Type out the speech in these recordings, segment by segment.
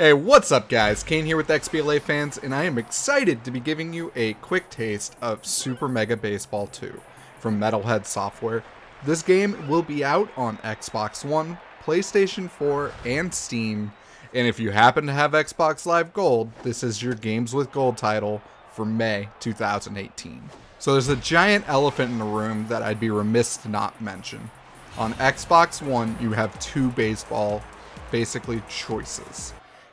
Hey, what's up guys? Kane here with XBLA fans, and I am excited to be giving you a quick taste of Super Mega Baseball 2 from Metalhead Software. This game will be out on Xbox One, PlayStation 4, and Steam, and if you happen to have Xbox Live Gold, this is your Games with Gold title for May 2018. So there's a giant elephant in the room that I'd be remiss to not mention. On Xbox One, you have two baseball, basically, choices.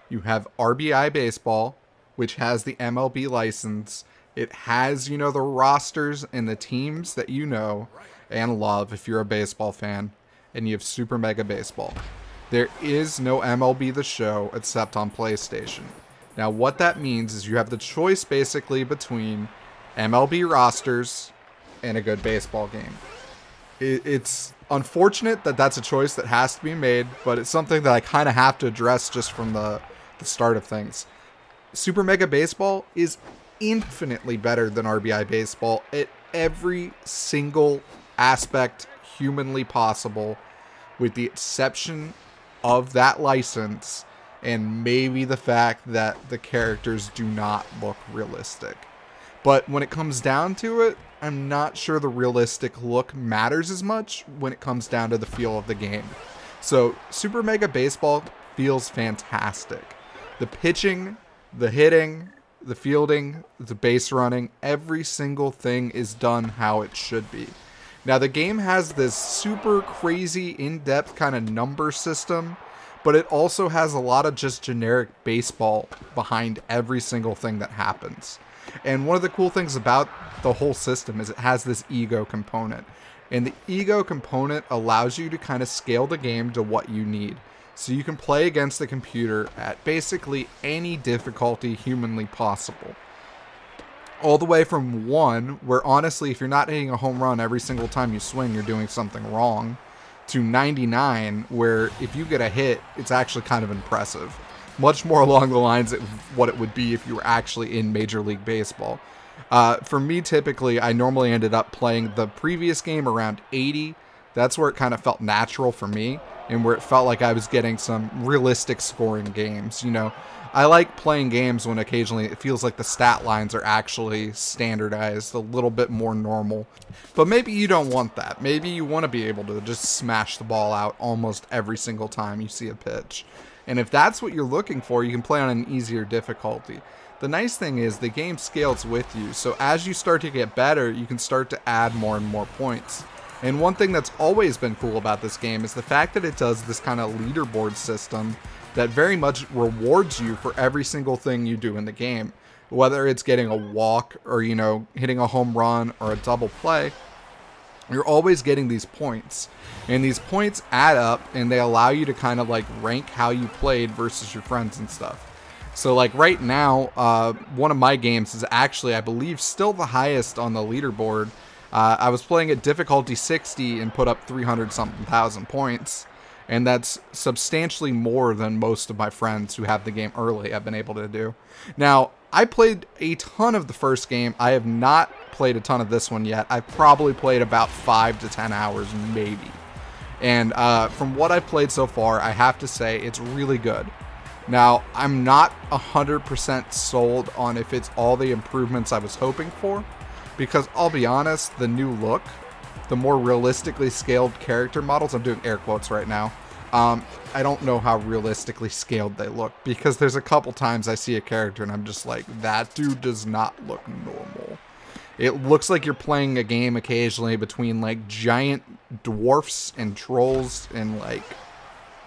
You have RBI Baseball, which has the MLB license. It has, the rosters and the teams that you know and love if you're a baseball fan. And you have Super Mega Baseball. There is no MLB The Show except on PlayStation. Now, what that means is you have the choice basically between MLB rosters and a good baseball game. It's unfortunate that that's a choice that has to be made, but it's something that I kind of have to address just from the start of things. Super Mega Baseball is infinitely better than RBI Baseball at every single aspect humanly possible, with the exception of that license and maybe the fact that the characters do not look realistic. But when it comes down to it, I'm not sure the realistic look matters as much when it comes down to the feel of the game. So Super Mega Baseball feels fantastic. The pitching, the hitting, the fielding, the base running, every single thing is done how it should be. Now, the game has this super crazy in-depth kind of number system, but it also has a lot of just generic baseball behind every single thing that happens. And one of the cool things about the whole system is it has this ego component. And the ego component allows you to kind of scale the game to what you need. So you can play against the computer at basically any difficulty humanly possible. All the way from 1, where honestly, if you're not hitting a home run every single time you swing, you're doing something wrong, to 99, where if you get a hit, it's actually kind of impressive. Much more along the lines of what it would be if you were actually in Major League Baseball. For me, typically, I normally ended up playing the previous game around 80. That's where it kind of felt natural for me, and where it felt like I was getting some realistic scoring games. I like playing games when occasionally it feels like the stat lines are actually standardized, a little bit more normal. But maybe you don't want that. Maybe you want to be able to just smash the ball out almost every single time you see a pitch. And if that's what you're looking for, you can play on an easier difficulty. The nice thing is the game scales with you, so as you start to get better, you can start to add more and more points. And one thing that's always been cool about this game is the fact that it does this kind of leaderboard system that very much rewards you for every single thing you do in the game. Whether it's getting a walk or, hitting a home run or a double play, you're always getting these points. And these points add up and they allow you to kind of rank how you played versus your friends and stuff. So right now, one of my games is actually, I believe, still the highest on the leaderboard. I was playing at difficulty 60 and put up 300-something thousand points, and that's substantially more than most of my friends who have the game early have been able to do. Now, I played a ton of the first game. I have not played a ton of this one yet. I've probably played about 5 to 10 hours, maybe. And from what I've played so far, I have to say it's really good. Now, I'm not 100% sold on if it's all the improvements I was hoping for, because I'll be honest, the new look, the more realistically scaled character models, I'm doing air quotes right now, I don't know how realistically scaled they look, because there's a couple times I see a character and I'm just like, that dude does not look normal. It looks like you're playing a game occasionally between giant dwarfs and trolls and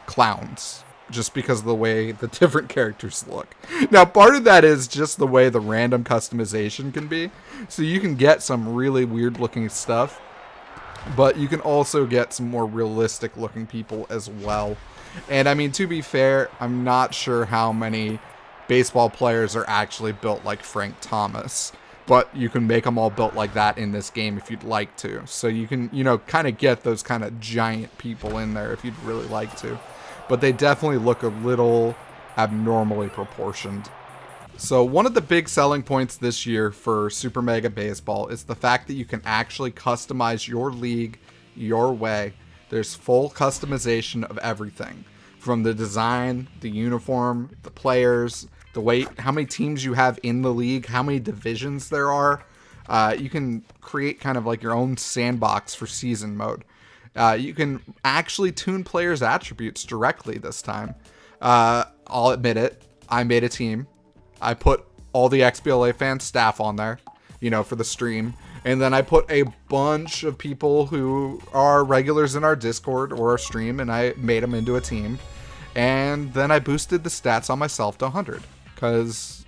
clowns, just because of the way the different characters look. Now, part of that is just the way the random customization can be. So you can get some really weird looking stuff, but you can also get some more realistic looking people as well. And I mean, to be fair, I'm not sure how many baseball players are actually built like Frank Thomas, but you can make them all built like that in this game if you'd like to. So you can, kind of get those kind of giant people in there if you'd really like to. But they definitely look a little abnormally proportioned. So one of the big selling points this year for Super Mega Baseball is the fact that you can actually customize your league your way. There's full customization of everything. from the design, the uniform, the players, the weight, how many teams you have in the league, how many divisions there are. You can create kind of like your own sandbox for season mode. You can actually tune players' attributes directly this time. I'll admit it, I made a team. I put all the XBLA fan staff on there, you know, for the stream. And then I put a bunch of people who are regulars in our Discord or our stream, and I made them into a team. And then I boosted the stats on myself to 100, because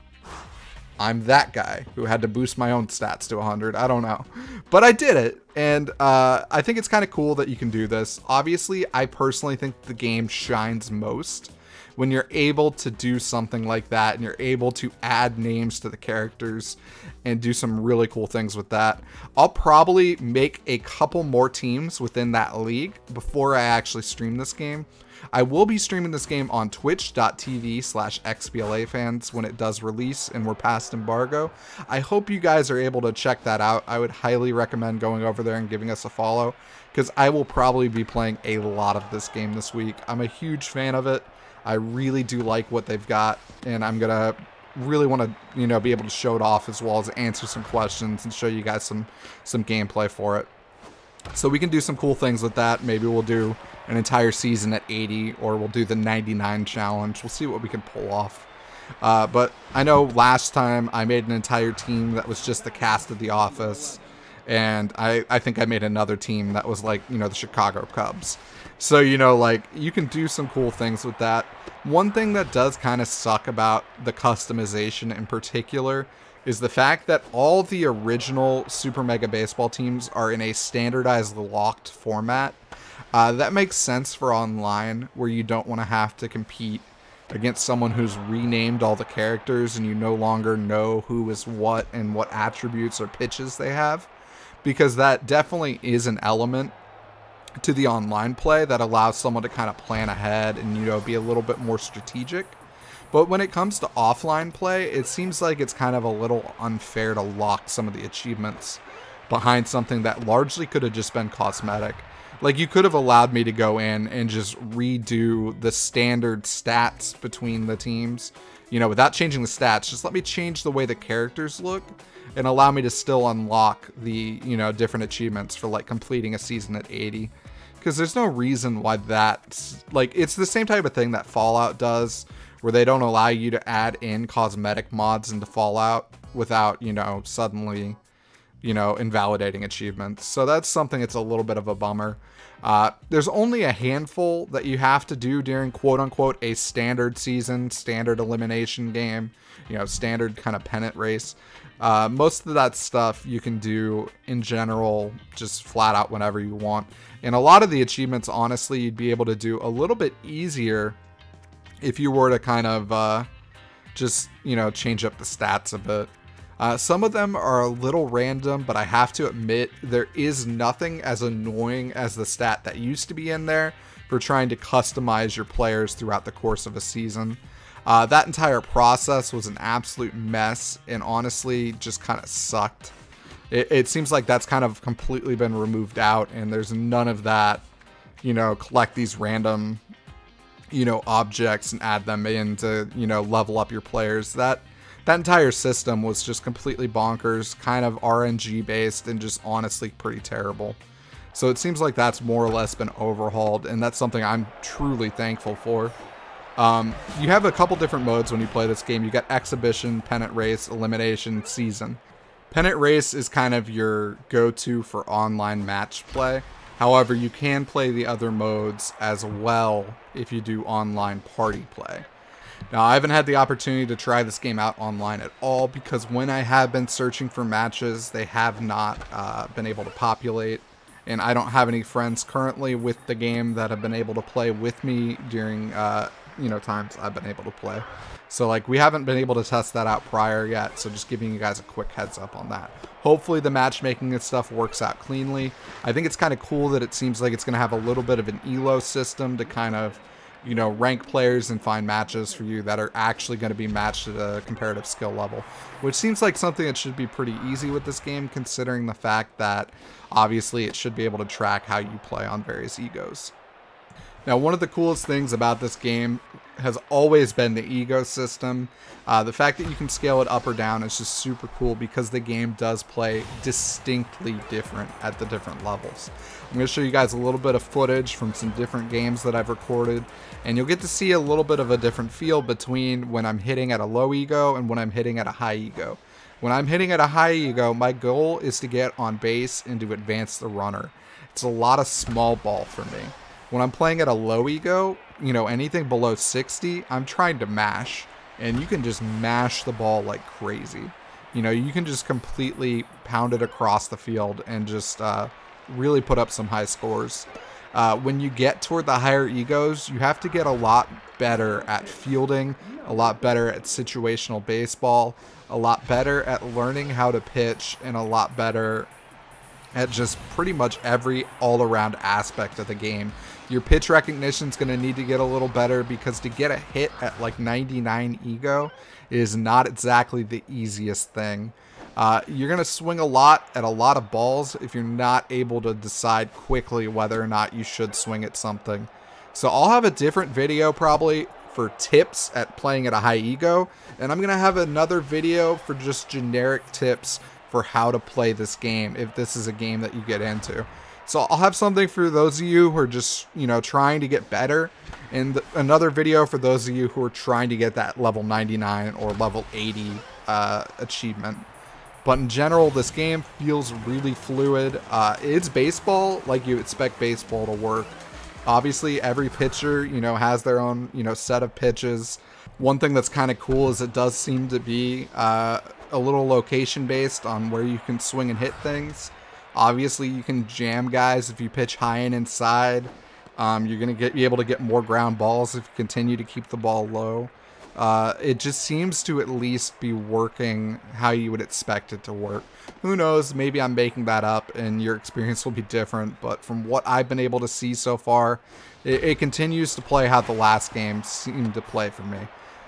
I'm that guy who had to boost my own stats to 100. I don't know. But I did it, and I think it's kind of cool that you can do this. Obviously, I personally think the game shines most when you're able to do something like that, and you're able to add names to the characters and do some really cool things with that. I'll probably make a couple more teams within that league before I actually stream this game. I will be streaming this game on twitch.tv/XBLAfans when it does release and we're past embargo. I hope you guys are able to check that out. I would highly recommend going over there and giving us a follow, because I will probably be playing a lot of this game this week. I'm a huge fan of it. I really do like what they've got, and I'm gonna really want to, you know, be able to show it off as well as answer some questions and show you guys some gameplay for it. So we can do some cool things with that. Maybe we'll do an entire season at 80, or we'll do the 99 challenge. We'll see what we can pull off. But I know last time I made an entire team that was just the cast of The Office, and I think I made another team that was like, you know, the Chicago Cubs. So, you know, like, you can do some cool things with that. One thing that does kind of suck about the customization in particular is the fact that all the original Super Mega Baseball teams are in a standardized locked format. That makes sense for online, where you don't want to have to compete against someone who's renamed all the characters and you no longer know who is what and what attributes or pitches they have, because that definitely is an element to the online play that allows someone to kind of plan ahead and, you know, be a little bit more strategic. But when it comes to offline play, it seems like it's kind of a little unfair to lock some of the achievements behind something that largely could have just been cosmetic. Like, you could have allowed me to go in and just redo the standard stats between the teams, you know, without changing the stats. Just let me change the way the characters look and allow me to still unlock the, you know, different achievements for, like, completing a season at 80. Because there's no reason why that's, like, it's the same type of thing that Fallout does, where they don't allow you to add in cosmetic mods into Fallout without, you know, suddenly, you know, invalidating achievements. So that's something that's a little bit of a bummer. There's only a handful that you have to do during, quote-unquote, a standard season, standard elimination game, you know, standard kind of pennant race. Most of that stuff you can do, in general, just flat out whenever you want. And a lot of the achievements, honestly, you'd be able to do a little bit easier if you were to kind of just, you know, change up the stats a bit. Some of them are a little random, but I have to admit there is nothing as annoying as the stat that used to be in there for trying to customize your players throughout the course of a season. That entire process was an absolute mess, and honestly just kind of sucked. It seems like that's kind of completely been removed out, and there's none of that, you know, collect these random, you know, objects and add them in to, you know, level up your players. That entire system was just completely bonkers, kind of RNG based, and just honestly pretty terrible. So it seems like that's more or less been overhauled, and that's something I'm truly thankful for. You have a couple different modes when you play this game. You got Exhibition, Pennant Race, Elimination, Season. Pennant Race is kind of your go-to for online match play. However, you can play the other modes as well if you do online party play. Now, I haven't had the opportunity to try this game out online at all, because when I have been searching for matches, they have not been able to populate. And I don't have any friends currently with the game that have been able to play with me during, you know, times I've been able to play. So, like, we haven't been able to test that out prior yet, so just giving you guys a quick heads up on that. Hopefully the matchmaking and stuff works out cleanly. I think it's kind of cool that it seems like it's going to have a little bit of an elo system to kind of, you know, rank players and find matches for you that are actually going to be matched at a comparative skill level, which seems like something that should be pretty easy with this game, considering the fact that obviously it should be able to track how you play on various egos. Now, one of the coolest things about this game has always been the ego system. The fact that you can scale it up or down is just super cool because the game does play distinctly different at the different levels. I'm going to show you guys a little bit of footage from some different games that I've recorded, and you'll get to see a little bit of a different feel between when I'm hitting at a low ego and when I'm hitting at a high ego. When I'm hitting at a high ego, my goal is to get on base and to advance the runner. It's a lot of small ball for me. When I'm playing at a low ego, you know, anything below 60, I'm trying to mash. And you can just mash the ball like crazy. You know, you can just completely pound it across the field and just really put up some high scores. When you get toward the higher egos, you have to get a lot better at fielding, a lot better at situational baseball, a lot better at learning how to pitch, and a lot better at just pretty much every all-around aspect of the game. Your pitch recognition is going to need to get a little better because to get a hit at like 99 ego is not exactly the easiest thing. You're going to swing a lot at a lot of balls if you're not able to decide quickly whether or not you should swing at something. So I'll have a different video probably for tips at playing at a high ego, and I'm going to have another video for just generic tips for how to play this game if this is a game that you get into. So I'll have something for those of you who are just, you know, trying to get better, and another video for those of you who are trying to get that level 99 or level 80 achievement. But in general, this game feels really fluid. It's baseball like you expect baseball to work. Obviously, every pitcher, you know, has their own, you know, set of pitches. One thing that's kind of cool is it does seem to be a little location based on where you can swing and hit things. Obviously, you can jam guys if you pitch high and inside. You're going to be able to get more ground balls if you continue to keep the ball low. It just seems to at least be working how you would expect it to work. Who knows, maybe I'm making that up and your experience will be different, but from what I've been able to see so far, it continues to play how the last game seemed to play for me.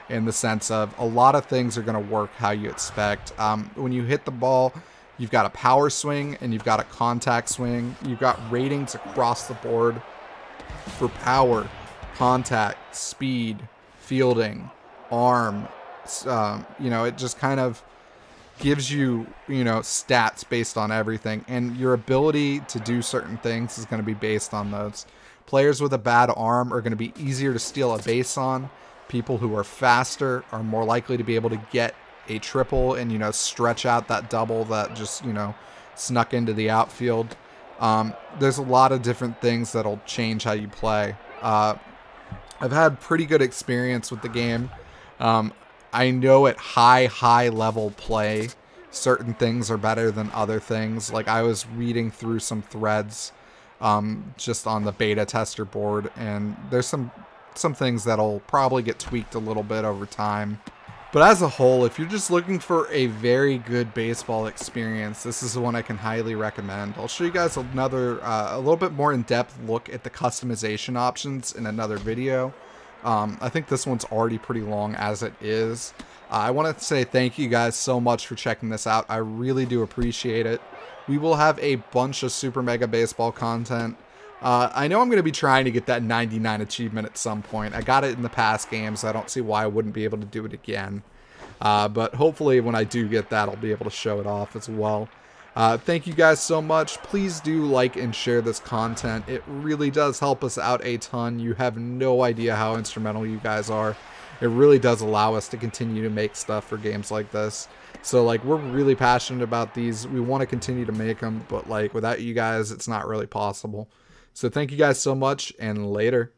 In the sense of a lot of things are going to work how you expect. When you hit the ball, you've got a power swing and you've got a contact swing. You've got ratings across the board for power, contact, speed, fielding, arm. You know, it just kind of gives you, you know, stats based on everything. And your ability to do certain things is going to be based on those. Players with a bad arm are going to be easier to steal a base on. People who are faster are more likely to be able to get a triple and, you know, stretch out that double that just, you know, snuck into the outfield. There's a lot of different things that'll change how you play. I've had pretty good experience with the game. I know at high level play, certain things are better than other things. Like I was reading through some threads just on the beta tester board, and there's some things that'll probably get tweaked a little bit over time. But as a whole, if you're just looking for a very good baseball experience, this is the one I can highly recommend. I'll show you guys another, a little bit more in-depth look at the customization options in another video. I think this one's already pretty long as it is. I want to say thank you guys so much for checking this out. I really do appreciate it. We will have a bunch of Super Mega Baseball content. I know I'm going to be trying to get that 99 achievement at some point. I got it in the past games, so I don't see why I wouldn't be able to do it again. But hopefully when I do get that, I'll be able to show it off as well. Thank you guys so much. Please do like and share this content. It really does help us out a ton. You have no idea how instrumental you guys are. It really does allow us to continue to make stuff for games like this. So, like, we're really passionate about these. We want to continue to make them, but, like, without you guys, it's not really possible. So thank you guys so much, and later.